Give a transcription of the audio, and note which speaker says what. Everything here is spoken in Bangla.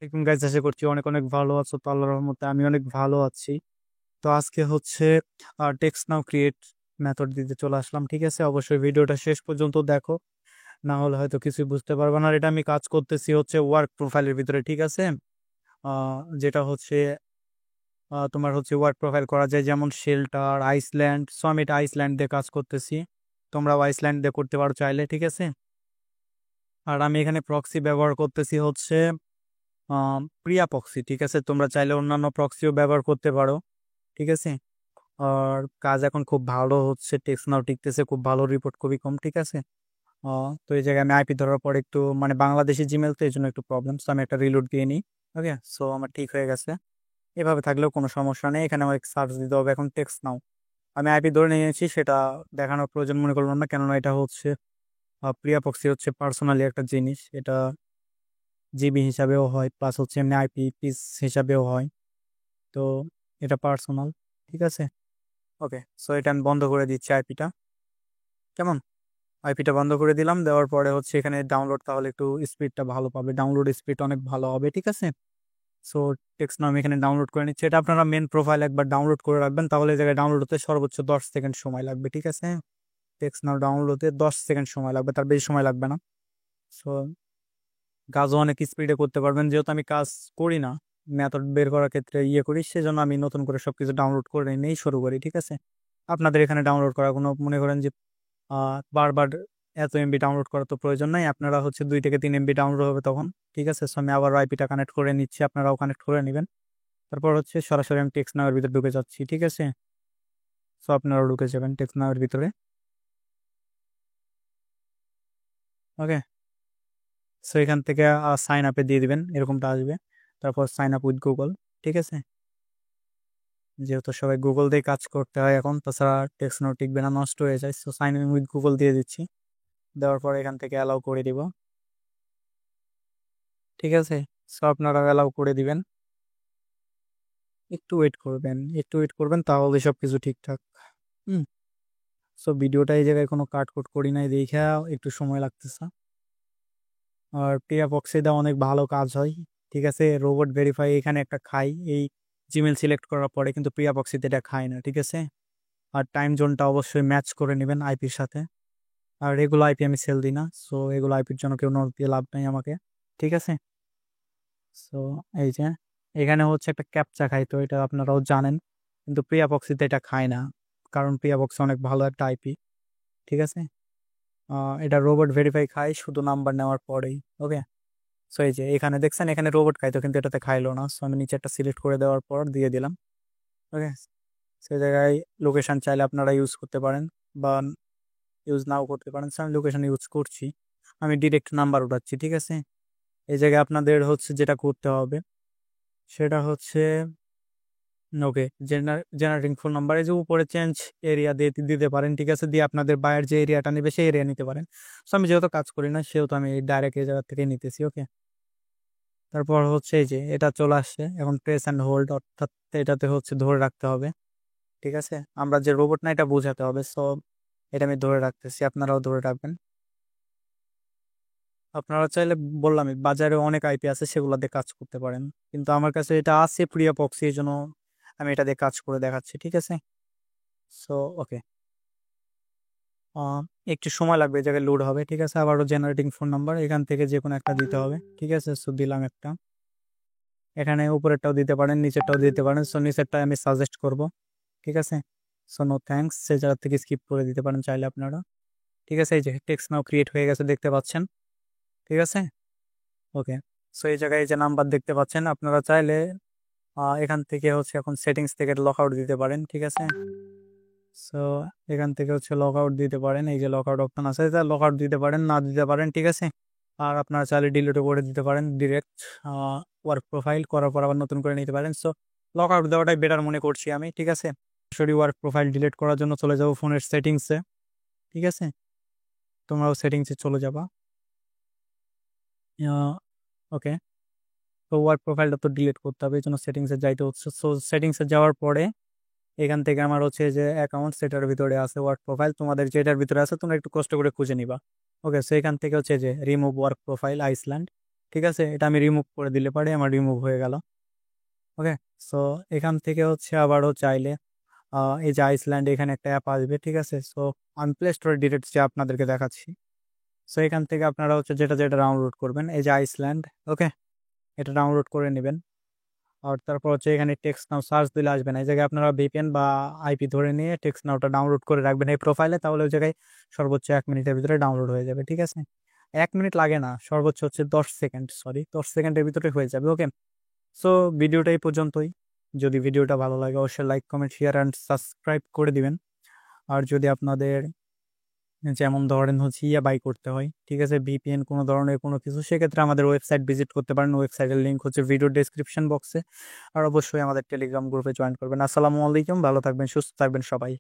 Speaker 1: এরকম গাইজ আশা করছি অনেক অনেক ভালো আছো। তো আল্লাহর রহমতে আমি অনেক ভালো আছি। তো আজকে হচ্ছে টেক্সট নাও ক্রিয়েট মেথড দিতে চলে আসলাম। ঠিক আছে, অবশ্যই ভিডিওটা শেষ পর্যন্ত দেখো, না হলে হয়তো কিছুই বুঝতে পারবে না। আর এটা আমি কাজ করতেছি হচ্ছে ওয়ার্ক প্রোফাইলের ভিতরে। ঠিক আছে, যেটা হচ্ছে তোমার হচ্ছে ওয়ার্ক প্রোফাইল করা যায়, যেমন শেল্টার, আইসল্যান্ড। সো আমি এটা আইসল্যান্ড দিয়ে কাজ করতেছি, তোমরাও আইসল্যান্ড দিয়ে করতে পারো চাইলে। ঠিক আছে, আর আমি এখানে প্রক্সি ব্যবহার করতেছি হচ্ছে প্রিয়া প্রক্সি। ঠিক আছে, তোমরা চাইলে অন্যান্য প্রক্সিও ব্যবহার করতে পারো। ঠিক আছে, আর কাজ এখন খুব ভালো হচ্ছে, টেক্সট নাও টিকতেছে খুব ভালো, রিপোর্ট খুবই কম। ঠিক আছে, তো এই জায়গায় আমি আইপি ধরার পর একটু মানে বাংলাদেশি জিমেল, তো এই জন্য একটু প্রবলেম। সো আমি একটা রিলোড দিয়ে নিই। ওকে, সো আমার ঠিক হয়ে গেছে। এভাবে থাকলেও কোনো সমস্যা নেই, এখানে আমার সার্চ দিতে হবে। এখন টেক্সট নাও আমি আইপি ধরে নিয়েছি, সেটা দেখানোর প্রয়োজন মনে করলাম না, কেননা এটা হচ্ছে প্রিয়া প্রক্সি হচ্ছে পার্সোনালি একটা জিনিস। এটা জিবি হিসাবেও হয়, প্লাস হচ্ছে এমনি আইপি পিস হিসাবেও হয়। তো এটা পার্সোনাল। ঠিক আছে, ওকে। সো এটা আমি বন্ধ করে দিচ্ছি আইপিটা। কেমন, আইপিটা বন্ধ করে দিলাম। দেওয়ার পরে হচ্ছে এখানে ডাউনলোড, তাহলে একটু স্পিডটা ভালো পাবে, ডাউনলোড স্পিড অনেক ভালো হবে। ঠিক আছে, সো টেক্সট নাও আমি এখানে ডাউনলোড করে নিচ্ছি। এটা আপনারা মেন প্রোফাইল একবার ডাউনলোড করে রাখবেন, তাহলে এই জায়গায় ডাউনলোড হতে সর্বোচ্চ 10 সেকেন্ড সময় লাগবে। ঠিক আছে, টেক্সট নাও ডাউনলোড হতে 10 সেকেন্ড সময় লাগবে, তার বেশি সময় লাগবে না। সো কাজও অনেক স্পিডে করতে পারবেন, যেহেতু আমি কাজ করি না, মেথড বের করার ক্ষেত্রে করি, সেজন্য আমি নতুন করে সবকিছু ডাউনলোড করে নিয়েই শুরু করি। ঠিক আছে, আপনাদের এখানে ডাউনলোড করার কোনো মনে করেন যে বারবার এত এমবি ডাউনলোড করার তো প্রয়োজন নাই, আপনারা হচ্ছে 2 থেকে 3 এমবি ডাউনলোড হবে তখন। ঠিক আছে, সো আমি আবার আইপিটা কানেক্ট করে নিচ্ছি, আপনারাও কানেক্ট করে নেবেন। তারপর হচ্ছে সরাসরি আমি টেক্সট নাওয়ের ভিতরে ঢুকে যাচ্ছি। ঠিক আছে, সো আপনারাও ঢুকে যাবেন টেক্সট নাওয়ের ভিতরে। ওকে, সো এখান থেকে সাইন আপে দিয়ে দিবেন, এরকমটা আসবে। তারপর সাইন আপ উইথ গুগল। ঠিক আছে, যেহেতু সবাই গুগল দিয়ে কাজ করতে হয় এখন, তাছাড়া টেক্সট নাও টিকবে না, নষ্ট হয়ে যায়। So sign in with Google দিয়ে দিচ্ছি। দেওয়ার পর এখান থেকে অ্যালাউ করে দিব। ঠিক আছে, সো আপনারা অ্যালাউ করে দিবেন। একটু ওয়েট করবেন, একটু ওয়েট করবেন, তাহলে সব কিছু ঠিকঠাক। হুম, সো ভিডিওটা এই জায়গায় কোনো কাট কুট করি নাই, দেখা একটু সময় লাগতেছে। আর টিয়া বক্সিদা অনেক ভালো কাজ হয়। ঠিক আছে, রোবট ভেরিফাই এখানে একটা খাই, এই জিমেল সিলেক্ট করার পরে, কিন্তু প্রিয়া বক্সিতে এটা খায় না। ঠিক আছে, আর টাইম জোনটা অবশ্যই ম্যাচ করে নেবেন আইপির সাথে। আর এগুলো আইপি আমি সেল দিই না, সো এগুলো আইপির জন্য কেউ নোট দিয়ে লাভ নাই আমাকে। ঠিক আছে, সো এই যে এখানে হচ্ছে একটা ক্যাপচা খাই, তো এটা আপনারাও জানেন, কিন্তু প্রিয়া বক্সিতে এটা খায় না, কারণ প্রিয়া বক্স অনেক ভালো একটা আইপি। ঠিক আছে, এটা রোবট ভেরিফাই খায় শুধু নাম্বার নেওয়ার পরেই। ওকে, সো এই যে এখানে দেখছেন, এখানে রোবট খাইতো, কিন্তু এটাতে খাইলো না। সো আমি নিচে একটা সিলেক্ট করে দেওয়ার পর দিয়ে দিলাম। ওকে, সেই জায়গায় লোকেশন চাইলে আপনারা ইউজ করতে পারেন, বা ইউজ নাও করতে পারেন। So আমি লোকেশন ইউজ করছি, আমি ডিরেক্ট নাম্বার উঠাচ্ছি। ঠিক আছে, এই জায়গায় আপনাদের হচ্ছে যেটা করতে হবে সেটা হচ্ছে, ওকে, জেনারেটিং ফোন নাম্বার, এই যে উপরে চেঞ্জ এরিয়া দিয়ে দিতে পারেন। ঠিক আছে, দিয়ে আপনাদের বায়ের যে এরিয়াটা নেবে সেই এরিয়া নিতে পারেন। সো আমি যেহেতু কাজ করি না, সেহেতু আমি ডাইরেক্ট এই জায়গা থেকে নিতেছি। ওকে, তারপর হচ্ছে এই যে এটা চলে আসছে, এখন প্রেস অ্যান্ড হোল্ড, অর্থাৎ এটাতে হচ্ছে ধরে রাখতে হবে। ঠিক আছে, আমরা যে রোবট না, এটা বোঝাতে হবে। সো এটা আমি ধরে রাখতেছি, আপনারাও ধরে রাখবেন। আপনারা চাইলে, বললাম, বাজারে অনেক আইপি আছে, সেগুলো দিয়ে কাজ করতে পারেন, কিন্তু আমার কাছে এটা আছে প্রিয়া পক্সি, এই জন্য আমি এটা দিয়ে কাজ করে দেখাচ্ছি। ঠিক আছে, সো ওকে, একটু সময় লাগবে, এই জায়গায় লোড হবে। ঠিক আছে, আবারও জেনারেটিং ফোন নাম্বার, এখান থেকে যে কোনো একটা দিতে হবে। ঠিক আছে, সো দিলাম একটা, এখানে উপরেরটাও দিতে পারেন, নিচেরটাও দিতে পারেন। সো নিচেরটা আমি সাজেস্ট করব। ঠিক আছে, সো নো থ্যাঙ্কস, সেই জায়গা থেকে স্কিপ করে দিতে পারেন চাইলে আপনারা। ঠিক আছে, এই যে টেক্সট নাও ক্রিয়েট হয়ে গেছে, দেখতে পাচ্ছেন। ঠিক আছে, ওকে, সো এই জায়গায় এই যে নাম্বার দেখতে পাচ্ছেন, আপনারা চাইলে এখান থেকে হচ্ছে এখন সেটিংস থেকে লক আউট দিতে পারেন। ঠিক আছে, সো এখান থেকে হচ্ছে লক আউট দিতে পারেন, এই যে লক আউট অপশন আছে, লক আউট দিতে পারেন, না দিতে পারেন। ঠিক আছে, আর আপনারা চাইলে ডিলিটও করে দিতে পারেন ডিরেক্ট, ওয়ার্ক প্রোফাইল করার পর আবার নতুন করে নিতে পারেন। সো লক আউট দেওয়াটাই বেটার মনে করছি আমি। ঠিক আছে, সরি, ওয়ার্ক প্রোফাইল ডিলিট করার জন্য চলে যাবো ফোনের সেটিংসে। ঠিক আছে, তোমরাও সেটিংসে চলে যাবা। ওকে, তো ওয়ার্ক প্রোফাইলটা তো ডিলিট করতে হবে, এই জন্য সেটিংসে যাইতে হচ্ছে। সো সেটিংসে যাওয়ার পরে এখান থেকে আমার হচ্ছে যে অ্যাকাউন্ট, সেটার ভিতরে আছে ওয়ার্ক প্রোফাইল, তোমাদের যেটার ভিতরে আছে তোমরা একটু কষ্ট করে খুঁজে নিবা। ওকে, সো এখান থেকে হচ্ছে যে রিমুভ ওয়ার্ক প্রোফাইল আইসল্যান্ড, ঠিক আছে, এটা আমি রিমুভ করে দিলে পারে আমার রিমুভ হয়ে গেল। ওকে, সো এখান থেকে হচ্ছে আবারও চাইলে এই যে আইসল্যান্ড এখানে একটা অ্যাপ আসবে, ঠিক আছে। সো আমি প্লে স্টোরে ডিটেলস যে আপনাদেরকে দেখাচ্ছি। সো এখান থেকে আপনারা হচ্ছে যেটা যেটা ডাউনলোড করবেন, এই যে আইসল্যান্ড, ওকে, এটা ডাউনলোড করে নেবেন। আর তারপর হচ্ছে এখানে টেক্সট নাও সার্চ দিলে আসবে না, এই জায়গায় আপনারা ভিপিএন বা আইপি ধরে নিয়ে টেক্সট নাওটা ডাউনলোড করে রাখবেন এই প্রোফাইলে, তাহলে ওই জায়গায় সর্বোচ্চ 1 মিনিটের ভিতরে ডাউনলোড হয়ে যাবে, ঠিক আছে। 1 মিনিট লাগে না, সর্বোচ্চ হচ্ছে 10 সেকেন্ড, সরি 10 সেকেন্ডের ভিতরে হয়ে যাবে। ওকে, সো ভিডিওটা এই পর্যন্তই। যদি ভিডিওটা ভালো লাগে অবশ্যই like comment share and subscribe করে দিবেন। আর যদি আপনাদের যেমন ধরেন হচ্ছে বাই করতে হয়, ঠিক আছে, ভিপিএন কোনো ধরনের কোনো কিছু, সেক্ষেত্রে আমাদের ওয়েবসাইট ভিজিট করতে পারেন। ওয়েবসাইটের লিঙ্ক হচ্ছে ভিডিও ডেসক্রিপশন বক্সে। আর অবশ্যই আমাদের টেলিগ্রাম গ্রুপে জয়েন করবেন। আসসালামু আলাইকুম, ভালো থাকবেন, সুস্থ থাকবেন সবাই।